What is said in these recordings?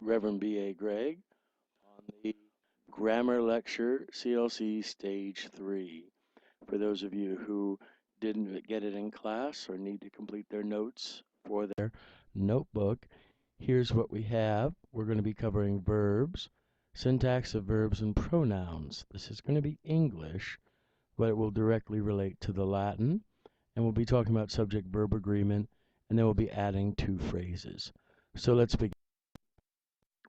Reverend B.A. Gregg on the Grammar Lecture CLC Stage 3. For those of you who didn't get it in class or need to complete their notes for their notebook, here's what we have. We're going to be covering verbs, syntax of verbs, and pronouns. This is going to be English, but it will directly relate to the Latin, and we'll be talking about subject-verb agreement, and then we'll be adding 2 phrases. So let's begin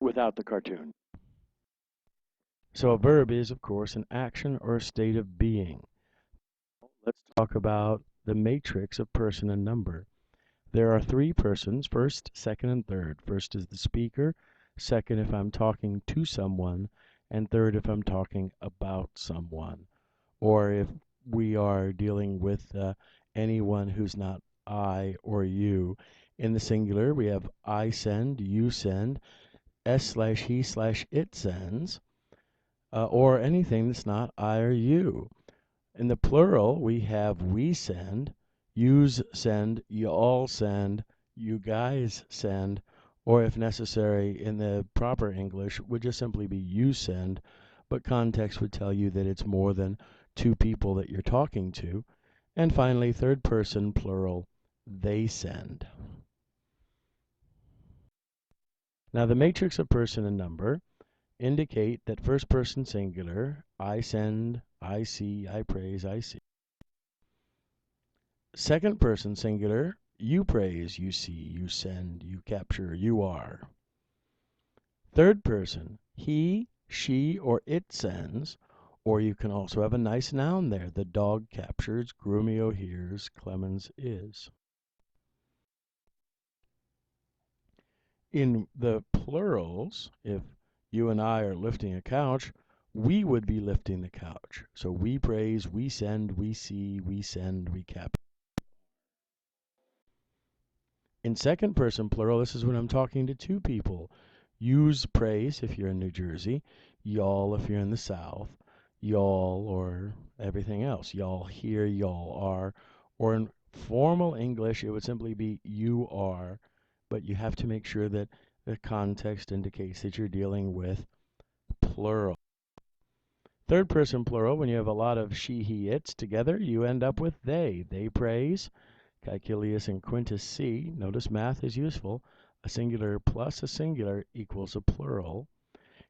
without the cartoon. So a verb is, of course, an action or a state of being. Let's talk about the matrix of person and number. There are 3 persons, first, second, and third. First is the speaker, second if I'm talking to someone, and third if I'm talking about someone, or if we are dealing with anyone who's not I or you. In the singular, we have I send, you send, s/he/it sends, or anything that's not I or you. In the plural, we have we send, yous send, you all send, you guys send, or if necessary in the proper English, would just simply be you send, but context would tell you that it's more than 2 people that you're talking to. And finally, third person plural, they send. Now the matrix of person and number indicate that first person singular, I send, I see, I praise, I see. Second person singular, you praise, you see, you send, you capture, you are. Third person, he, she, or it sends, or you can also have a nice noun there. The dog captures, Grumio hears, Clemens is. In the plurals, if you and I are lifting a couch, we would be lifting the couch. So we praise, we send, we see, we send, we capture. In second person plural, this is when I'm talking to 2 people. Use praise if you're in New Jersey, y'all if you're in the South, y'all or everything else. Y'all here, y'all are. Or in formal English, it would simply be you are, but you have to make sure that the context indicates that you're dealing with plural. Third person plural, when you have a lot of she, he, its together, you end up with they. They praise. Caecilius and Quintus C. Notice math is useful. A singular plus a singular equals a plural.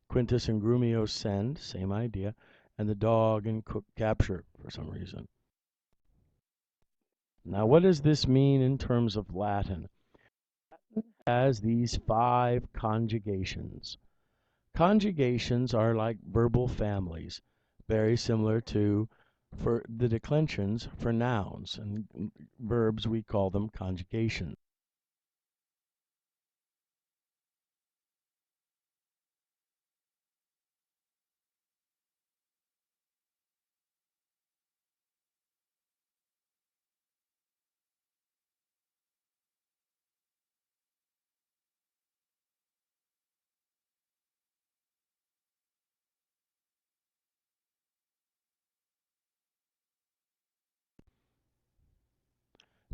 Quintus and Grumio send, same idea. And the dog and cook capture for some reason. Now, what does this mean in terms of Latin? Latin has these 5 conjugations. Conjugations are like verbal families, very similar to for the declensions for nouns, and verbs we call them conjugations.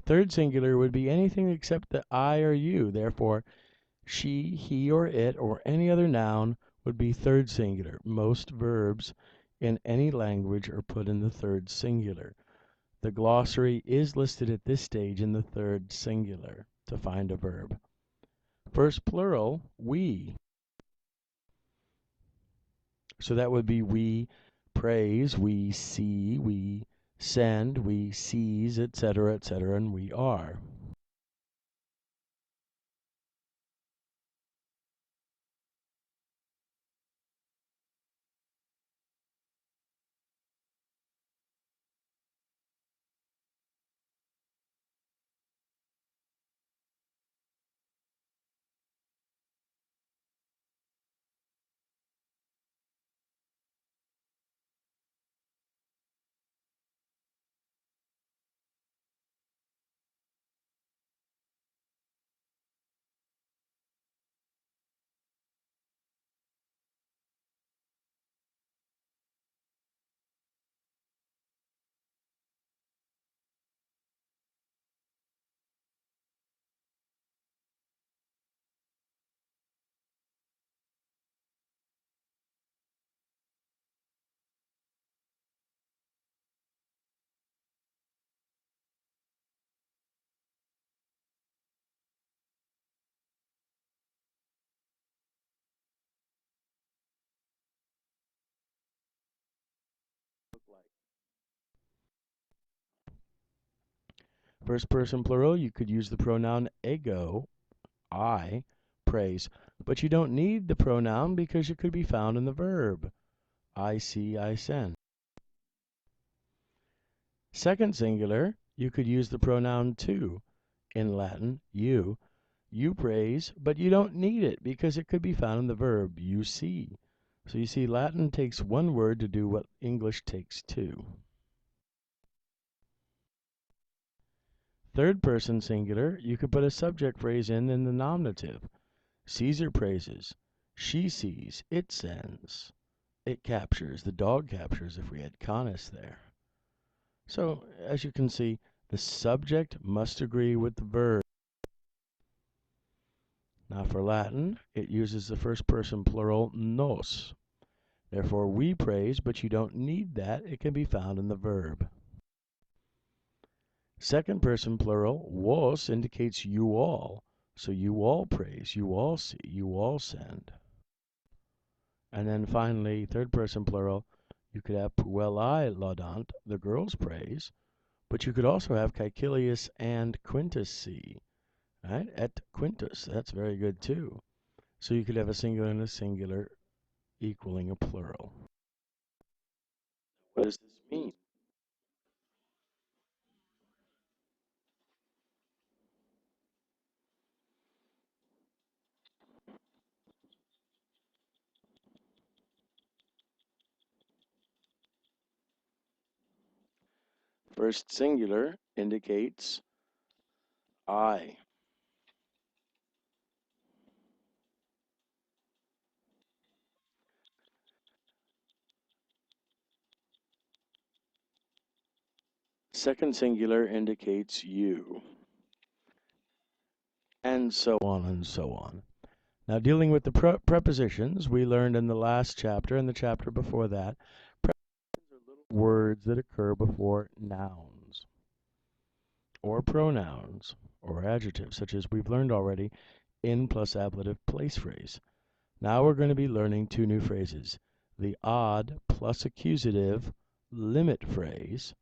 Third singular would be anything except the I or you. Therefore, she, he, or it, or any other noun would be third singular. Most verbs in any language are put in the third singular. The glossary is listed at this stage in the third singular to find a verb. First plural, we. So that would be we praise, we see, we send, we seize, etc., and we are. First person plural, you could use the pronoun ego, I, praise, but you don't need the pronoun because it could be found in the verb. I see, I send. Second singular, you could use the pronoun tu, in Latin, you. You praise, but you don't need it because it could be found in the verb you see. So you see, Latin takes one word to do what English takes two. Third person singular, you could put a subject phrase in the nominative. Caesar praises, she sees, it sends, it captures, the dog captures if we had canis there. So, as you can see, the subject must agree with the verb. Now for Latin, it uses the first person plural nos. Therefore, we praise, but you don't need that. It can be found in the verb. Second person plural, vos, indicates you all. So you all praise, you all see, you all send. And then finally, third person plural, you could have puellae laudant, the girls praise, but you could also have caecilius and quintus see, right? Et quintus, that's very good too. So you could have a singular and a singular equaling a plural. What does this mean? First singular indicates I. Second singular indicates you. And so on and so on. Now, dealing with the prepositions, we learned in the last chapter and the chapter before that, prepositions are little words that occur before nouns or pronouns or adjectives, such as we've learned already in plus ablative place phrase. Now we're going to be learning two new phrases. The odd plus accusative limit phrase,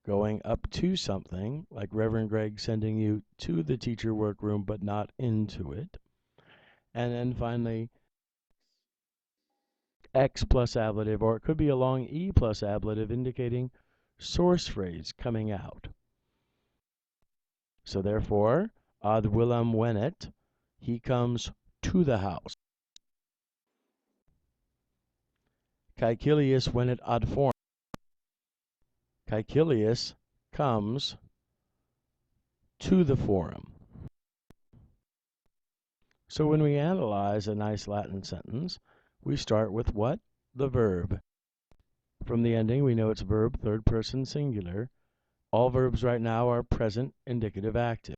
going up to something, like Reverend Greg sending you to the teacher workroom but not into it. And then finally, X plus ablative, or it could be a long E plus ablative indicating source phrase coming out. So therefore, ad Willem venet, he comes to the house. Caecilius venet ad forum. Caecilius comes to the forum. So when we analyze a nice Latin sentence, we start with what? The verb. From the ending, we know it's verb, third person singular. All verbs right now are present, indicative, active.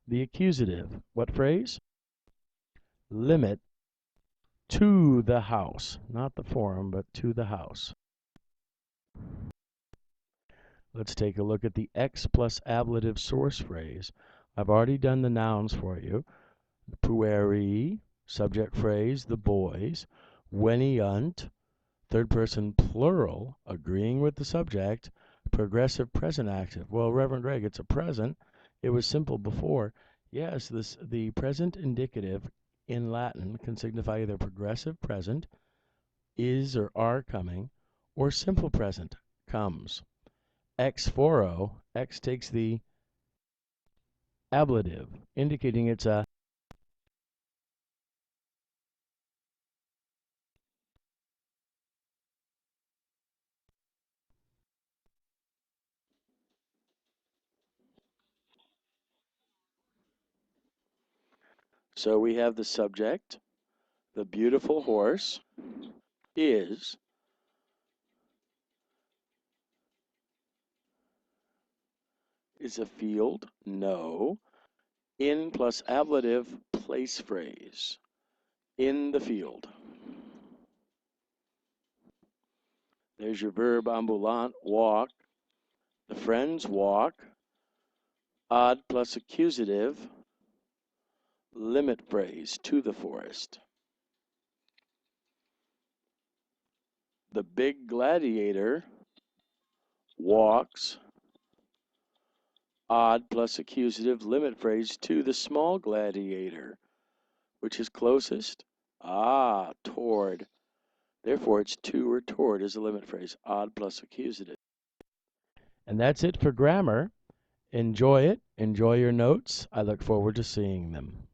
The accusative, what phrase? Limit to the house, not the forum, but to the house. Let's take a look at the X plus ablative source phrase. I've already done the nouns for you. Pueri, subject phrase, the boys. Veniunt, third person plural, agreeing with the subject. Progressive present active. Well, Reverend Greg, it's a present. It was simple before. Yes, the present indicative in Latin can signify either progressive present, is or are coming, or simple present, comes. Ex foro, X takes the ablative, indicating it's a so we have the subject, the beautiful horse is a field, no. In plus ablative place phrase, in the field. There's your verb ambulant, walk. The friends walk, odd plus accusative, limit phrase, to the forest. The big gladiator walks, odd plus accusative, limit phrase, to the small gladiator, which is closest? Toward. Therefore, it's to or toward is a limit phrase, odd plus accusative. And that's it for grammar. Enjoy it. Enjoy your notes. I look forward to seeing them.